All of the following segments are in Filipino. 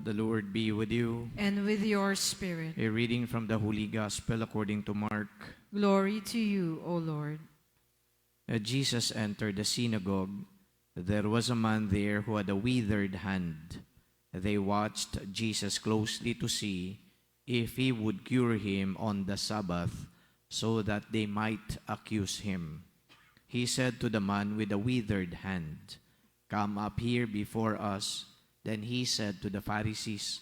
The Lord be with you. And with your spirit. A reading from the Holy Gospel according to Mark. Glory to you, O Lord. As Jesus entered the synagogue, there was a man there who had a withered hand. They watched Jesus closely to see if he would cure him on the Sabbath, so that they might accuse him. He said to the man with the withered hand, "Come up here before us." Then he said to the Pharisees,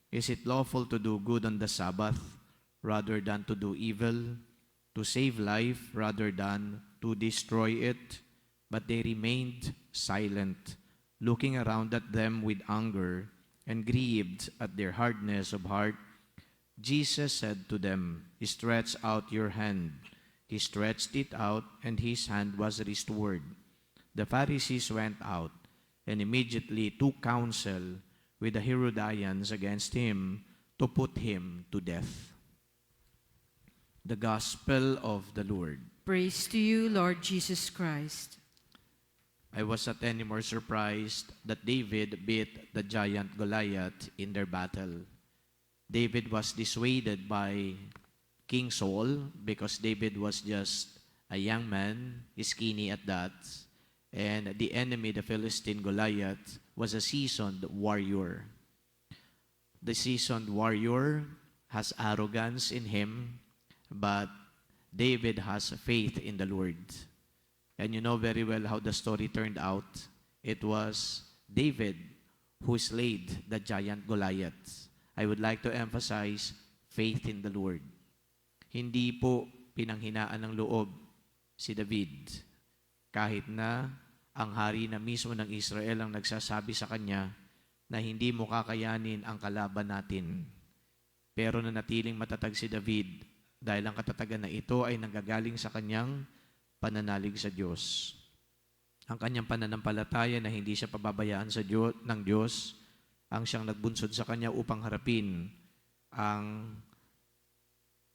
"Is it lawful to do good on the Sabbath rather than to do evil, to save life rather than to destroy it?" But they remained silent, looking around at them with anger and grieved at their hardness of heart. Jesus said to them, "Stretch out your hand." He stretched it out, and his hand was restored. The Pharisees went out and immediately took counsel with the Herodians against him to put him to death. The Gospel of the Lord. Praise to you, Lord Jesus Christ. I was not any more surprised that David beat the giant Goliath in their battle. David was dissuaded by King Saul because David was just a young man, skinny at that, and the enemy, the Philistine Goliath, was a seasoned warrior. The seasoned warrior has arrogance in him, but David has faith in the Lord. And you know very well how the story turned out. It was David who slayed the giant Goliath. I would like to emphasize faith in the Lord. Hindi po pinanghinaan ng loob si David. Kahit na ang hari na mismo ng Israel ang nagsasabi sa kanya na hindi mo kakayanin ang kalaban natin. Pero nanatiling matatag si David dahil ang katatagan na ito ay nanggagaling sa kanyang pananalig sa Diyos. Ang kanyang pananampalataya na hindi siya pababayaan sa Diyos, ng Diyos ang siyang nagbunsod sa kanya upang harapin ang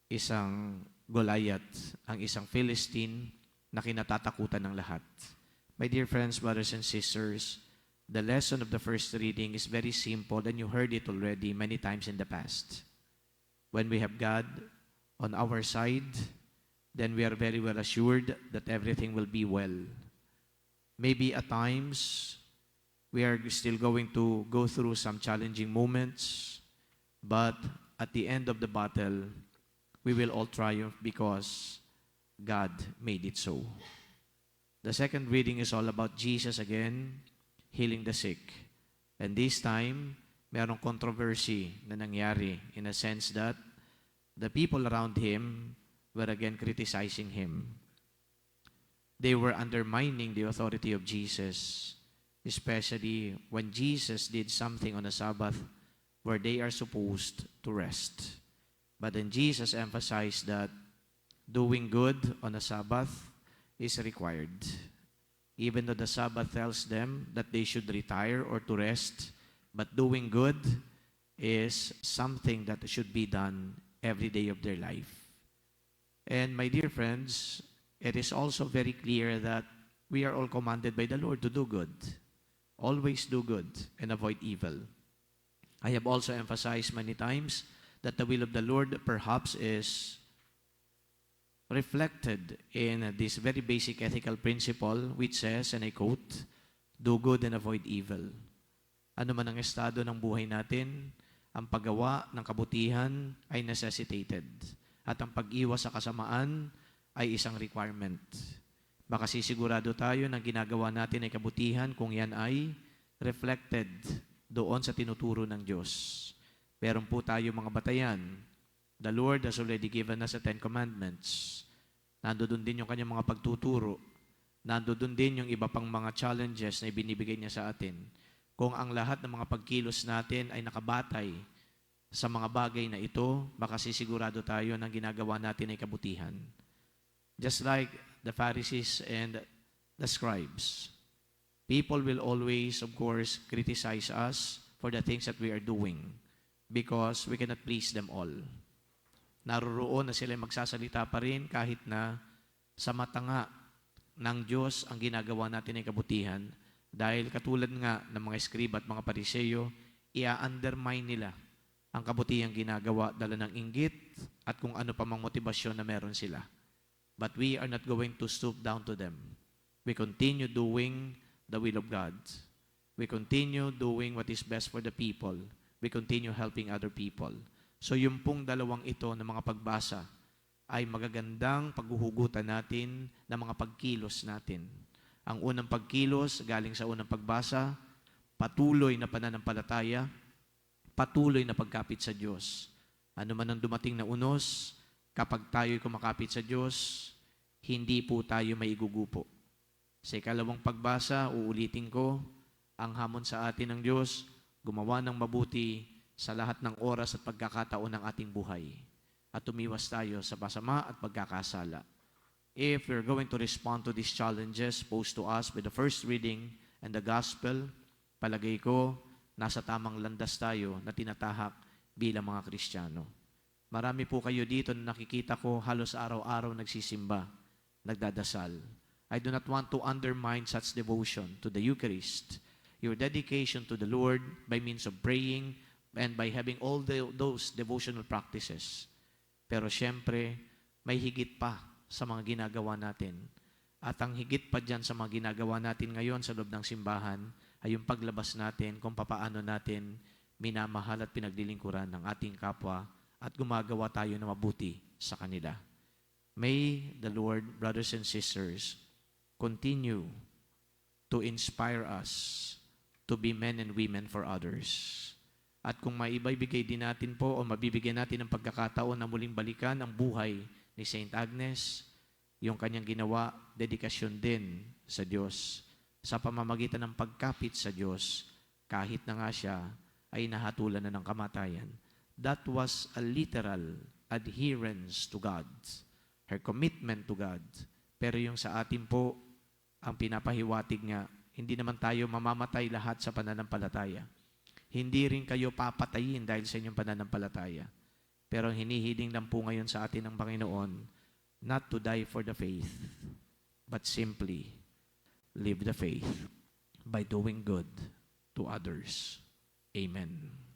isang Goliath, ang isang Philistine na kinatatakutan ng lahat. My dear friends, brothers and sisters, the lesson of the first reading is very simple, and you heard it already many times in the past. When we have God on our side, then we are very well assured that everything will be well. Maybe at times, we are still going to go through some challenging moments, but at the end of the battle, we will all triumph because God made it so. The second reading is all about Jesus again, healing the sick. And this time, merong controversy na nangyari in a sense that the people around him were again criticizing him. They were undermining the authority of Jesus, especially when Jesus did something on the Sabbath where they are supposed to rest. But then Jesus emphasized that doing good on the Sabbath is required. Even though the Sabbath tells them that they should retire or to rest, but doing good is something that should be done every day of their life. And my dear friends, it is also very clear that we are all commanded by the Lord to do good. Always do good and avoid evil. I have also emphasized many times that the will of the Lord perhaps is reflected in this very basic ethical principle which says, and I quote, "Do good and avoid evil." Ano man ang estado ng buhay natin, ang paggawa ng kabutihan ay necessitated. At ang pag-iwas sa kasamaan ay isang requirement. Baka sisigurado tayo na ginagawa natin ay kabutihan kung yan ay reflected doon sa tinuturo ng Diyos. Meron po tayo mga batayan. The Lord has already given us the 10 Commandments. Nandoon din yung kanyang mga pagtuturo. Nandoon din yung iba pang mga challenges na ibinibigay niya sa atin. Kung ang lahat ng mga pagkilos natin ay nakabatay sa mga bagay na ito, baka sisigurado tayo na ginagawa natin ay kabutihan. Just like the Pharisees and the scribes, people will always, of course, criticize us for the things that we are doing because we cannot please them all. Naroroon na sila magsasalita pa rin kahit na sa mata nga ng Diyos ang ginagawa natin ay kabutihan dahil katulad nga ng mga eskriba at mga pariseyo, ia-undermine nila ang kabutihang ginagawa, dala ng inggit at kung ano pa mang motibasyon na meron sila. But we are not going to stoop down to them. We continue doing the will of God. We continue doing what is best for the people. We continue helping other people. So yung pong dalawang ito na mga pagbasa ay magagandang paghuhugutan natin ng mga pagkilos natin. Ang unang pagkilos, galing sa unang pagbasa, patuloy na pananampalataya, patuloy na pagkapit sa Diyos. Ano man ang dumating na unos, kapag tayo'y kumakapit sa Diyos, hindi po tayo maigugupo. Sa ikalawang pagbasa, uulitin ko, ang hamon sa atin ng Diyos, gumawa ng mabuti sa lahat ng oras at pagkakataon ng ating buhay. At tumiwas tayo sa masama at pagkakasala. If we're going to respond to these challenges posed to us by the first reading and the gospel, palagay ko, nasa tamang landas tayo na tinatahak bilang mga Kristiyano. Marami po kayo dito na nakikita ko halos araw-araw nagsisimba, nagdadasal. I do not want to undermine such devotion to the Eucharist, your dedication to the Lord by means of praying and by having all those devotional practices. Pero siyempre, may higit pa sa mga ginagawa natin. At ang higit pa dyan sa mga ginagawa natin ngayon sa loob ng simbahan ay yung paglabas natin kung papaano natin minamahal at pinaglilingkuran ng ating kapwa at gumagawa tayo na mabuti sa kanila. May the Lord, brothers and sisters, continue to inspire us to be men and women for others. At kung maibibigay din natin po o mabibigyan natin ng pagkakataon na muling balikan ang buhay ni Saint Agnes, yung kanyang ginawa, dedikasyon din sa Diyos. Sa pamamagitan ng pagkapit sa Diyos, kahit na nga siya ay nahatulan na ng kamatayan. That was a literal adherence to God, her commitment to God. Pero yung sa atin po, ang pinapahiwatig niya, hindi naman tayo mamamatay lahat sa pananampalataya. Hindi rin kayo papatayin dahil sa inyong pananampalataya. Pero ang hinihiling lang po ngayon sa atin ng Panginoon, not to die for the faith, but simply live the faith by doing good to others. Amen.